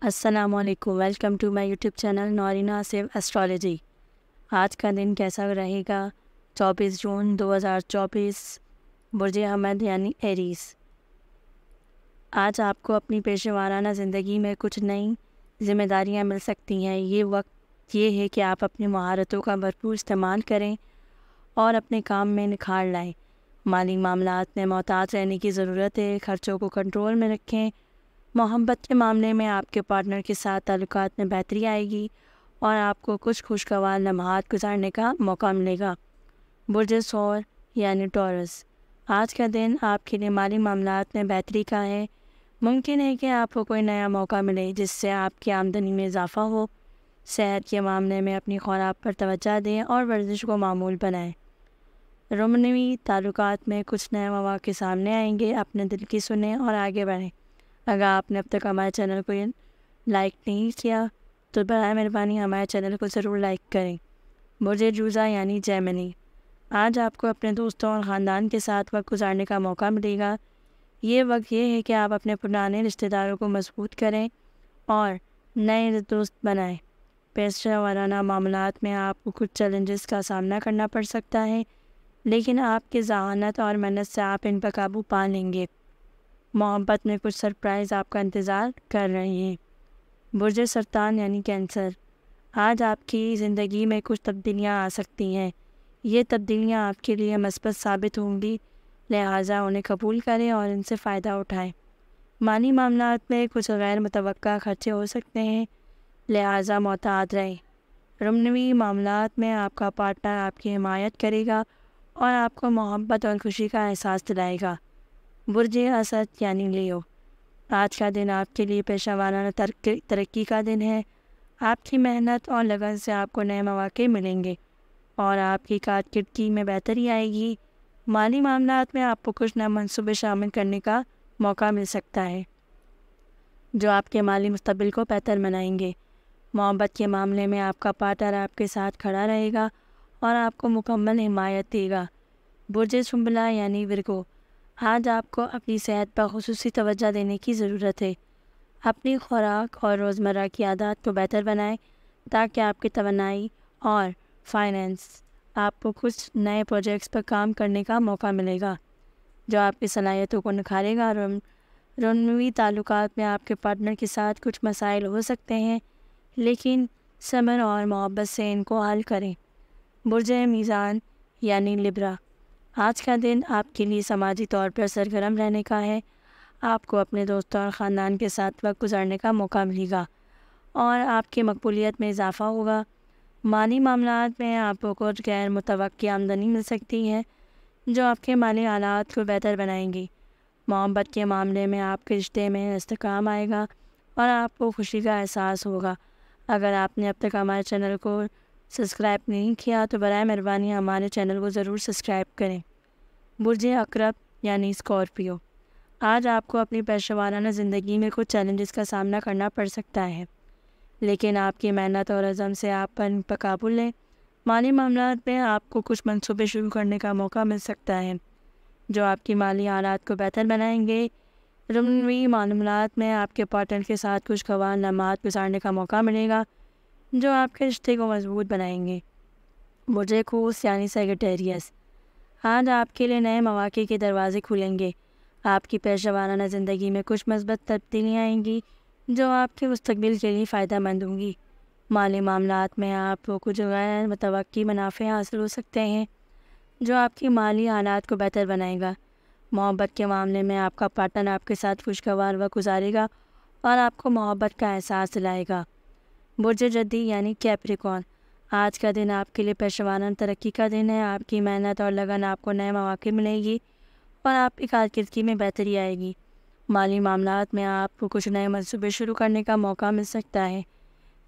السلام علیکم، welcome to my YouTube channel Noreen Asif astrology. آج کا دن کیسا رہے گا؟ 24 جون 2024، برج حمل یعنی ایریز۔ آج آپ کو اپنی پیشہ ورانہ زندگی میں کچھ نئی ذمہ داریاں مل سکتی ہیں۔ یہ وقت یہ ہے کہ آپ اپنی مہارتوں کا بھرپور استعمال کریں اور اپنے کام میں نکھار لائیں۔ مالی معاملات میں محتاط رہنے کی ضرورت ہے، خرچوں کو کنٹرول میں رکھیں۔ محبت کے معاملے میں آپ کے پارٹنر کے ساتھ تعلقات میں بہتری آئے گی اور آپ کو کچھ خوشگوار لمحات گزارنے کا موقع ملے گا۔ برج ثور یعنی ٹورس، آج کا دن آپ کے لیے مالی معاملات میں بہتری کا ہے۔ ممکن ہے کہ آپ کو کوئی نیا موقع ملے جس سے آپ کی آمدنی میں اضافہ ہو۔ صحت کے معاملے میں اپنی خوراک پر توجہ دیں اور ورزش کو معمول بنائیں۔ رومانوی تعلقات میں کچھ نئے مواقع سامنے آئیں گے، اپنے دل کی سنیں اور آگے بڑھیں۔ اگر آپ نے اب تک ہمارے چینل کو لائک نہیں کیا تو برائے مہربانی ہمارے چینل کو ضرور لائک کریں۔ برج جوزہ یعنی جیمنی، آج آپ کو اپنے دوستوں اور خاندان کے ساتھ وقت گزارنے کا موقع ملے گا۔ یہ وقت یہ ہے کہ آپ اپنے پرانے رشتہ داروں کو مضبوط کریں اور نئے دوست بنائیں۔ پیشہ ورانہ معاملات میں آپ کو کچھ چیلنجز کا سامنا کرنا پڑ سکتا ہے، لیکن آپ کی ذہانت اور محنت سے آپ ان پر قابو پا لیں گے۔ محبت میں کچھ سرپرائز آپ کا انتظار کر رہے ہیں۔ برج سرطان یعنی کینسر، آج آپ کی زندگی میں کچھ تبدیلیاں آ سکتی ہیں۔ یہ تبدیلیاں آپ کے لیے مثبت ثابت ہوں گی، لہٰذا انہیں قبول کریں اور ان سے فائدہ اٹھائیں۔ مالی معاملات میں کچھ غیر متوقع خرچے ہو سکتے ہیں، لہٰذا محتاط رہیں۔ رومانوی معاملات میں آپ کا پارٹنر آپ کی حمایت کرے گا اور آپ کو محبت اور خوشی کا احساس دلائے گا۔ برج اسد یعنی لیو، آج کا دن آپ کے لیے پیشہ ورانہ ترقی کا دن ہے۔ آپ کی محنت اور لگن سے آپ کو نئے مواقع ملیں گے اور آپ کی کارکردگی میں بہتری آئے گی۔ مالی معاملات میں آپ کو کچھ نئے منصوبے شامل کرنے کا موقع مل سکتا ہے جو آپ کے مالی مستقبل کو بہتر بنائیں گے۔ محبت کے معاملے میں آپ کا پارٹنر آپ کے ساتھ کھڑا رہے گا اور آپ کو مکمل حمایت دے گا۔ برج سنبلہ یعنی ورگو، آج آپ کو اپنی صحت پر خصوصی توجہ دینے کی ضرورت ہے۔ اپنی خوراک اور روزمرہ کی عادات کو بہتر بنائیں تاکہ آپ کی توانائی اور فائنینس آپ کو کچھ نئے پروجیکٹس پر کام کرنے کا موقع ملے گا جو آپ کی صلاحیتوں کو نکھارے گا۔ رومانوی تعلقات میں آپ کے پارٹنر کے ساتھ کچھ مسائل ہو سکتے ہیں، لیکن صبر اور محبت سے ان کو حل کریں۔ برج میزان یعنی لبرا، آج کا دن آپ کے لیے سماجی طور پر سرگرم رہنے کا ہے۔ آپ کو اپنے دوستوں اور خاندان کے ساتھ وقت گزارنے کا موقع ملے گا اور آپ کی مقبولیت میں اضافہ ہوگا۔ مالی معاملات میں آپ کو کچھ غیر متوقع آمدنی مل سکتی ہے جو آپ کے مالی حالات کو بہتر بنائیں گی۔ محبت کے معاملے میں آپ کے رشتے میں استحکام آئے گا اور آپ کو خوشی کا احساس ہوگا۔ اگر آپ نے اب تک ہمارے چینل کو سبسکرائب نہیں کیا تو برائے مہربانی ہمارے چینل کو ضرور سبسکرائب کریں۔ برج عقرب یعنی اسکارپیو، آج آپ کو اپنی پیشہ ورانہ زندگی میں کچھ چیلنجز کا سامنا کرنا پڑ سکتا ہے، لیکن آپ کی محنت اور عزم سے آپ پر قابو لیں۔ مالی معاملات میں آپ کو کچھ منصوبے شروع کرنے کا موقع مل سکتا ہے جو آپ کی مالی حالات کو بہتر بنائیں گے۔ رومانوی معاملات میں آپ کے پارٹنر کے ساتھ کچھ خوشگوار لمحات گزارنے کا موقع ملے گا جو آپ کے رشتے کو مضبوط بنائیں گے۔ برج قوس یعنی سیجیٹیریس، آج آپ کے لیے نئے مواقع کے دروازے کھلیں گے۔ آپ کی پیشہ ورانہ زندگی میں کچھ مثبت تبدیلیاں آئیں گی جو آپ کے مستقبل کے لیے فائدہ مند ہوں گی۔ مالی معاملات میں آپ کو کچھ غیر متوقع منافع حاصل ہو سکتے ہیں جو آپ کی مالی حالات کو بہتر بنائے گا۔ محبت کے معاملے میں آپ کا پارٹنر آپ کے ساتھ خوشگوار وقت گزارے گا اور آپ کو محبت کا احساس دلائے گا۔ برج جدی یعنی کیپریکارن، آج کا دن آپ کے لیے پیشہ ورانہ ترقی کا دن ہے۔ آپ کی محنت اور لگن آپ کو نئے مواقع ملے گی اور آپ کی کارکردگی میں بہتری آئے گی۔ مالی معاملات میں آپ کو کچھ نئے منصوبے شروع کرنے کا موقع مل سکتا ہے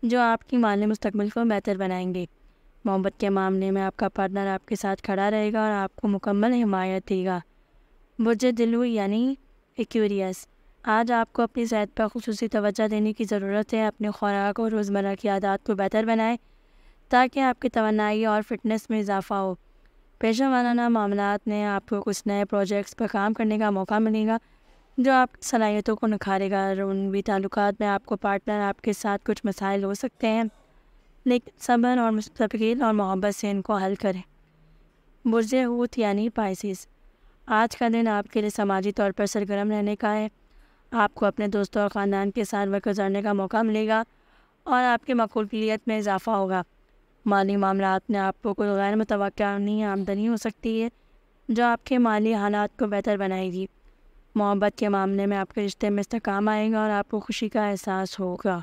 جو آپ کی مالی مستقبل کو بہتر بنائیں گے۔ محبت کے معاملے میں آپ کا پارٹنر آپ کے ساتھ کھڑا رہے گا اور آپ کو مکمل حمایت دے گا۔ برج دلو یعنی ایکویریس، آج آپ کو اپنی صحت پر خصوصی توجہ دینے کی ضرورت ہے۔ اپنے خوراک اور روزمرہ کی عادات کو بہتر بنائیں تاکہ آپ کی توانائی اور فٹنس میں اضافہ ہو۔ پیشہ ورانہ معاملات میں آپ کو کچھ نئے پروجیکٹس پر کام کرنے کا موقع ملے گا جو آپ کی صلاحیتوں کو نکھارے گا۔ رومانوی تعلقات میں آپ کو پارٹنر آپ کے ساتھ کچھ مسائل ہو سکتے ہیں، لیکن صبر اور مستقل اور محبت سے ان کو حل کریں۔ برج حوت یعنی پائسیز، آج کا دن آپ کے لیے سماجی طور پر سرگرم رہنے کا ہے۔ آپ کو اپنے دوستوں اور خاندان کے ساتھ وقت گزارنے کا موقع ملے گا اور آپ کی مقبولیت میں اضافہ ہوگا۔ مالی معاملات میں آپ کو کوئی غیر متوقع آمدنی ہو سکتی ہے جو آپ کے مالی حالات کو بہتر بنائے گی۔ محبت کے معاملے میں آپ کے رشتے میں استحکام آئے گا اور آپ کو خوشی کا احساس ہوگا۔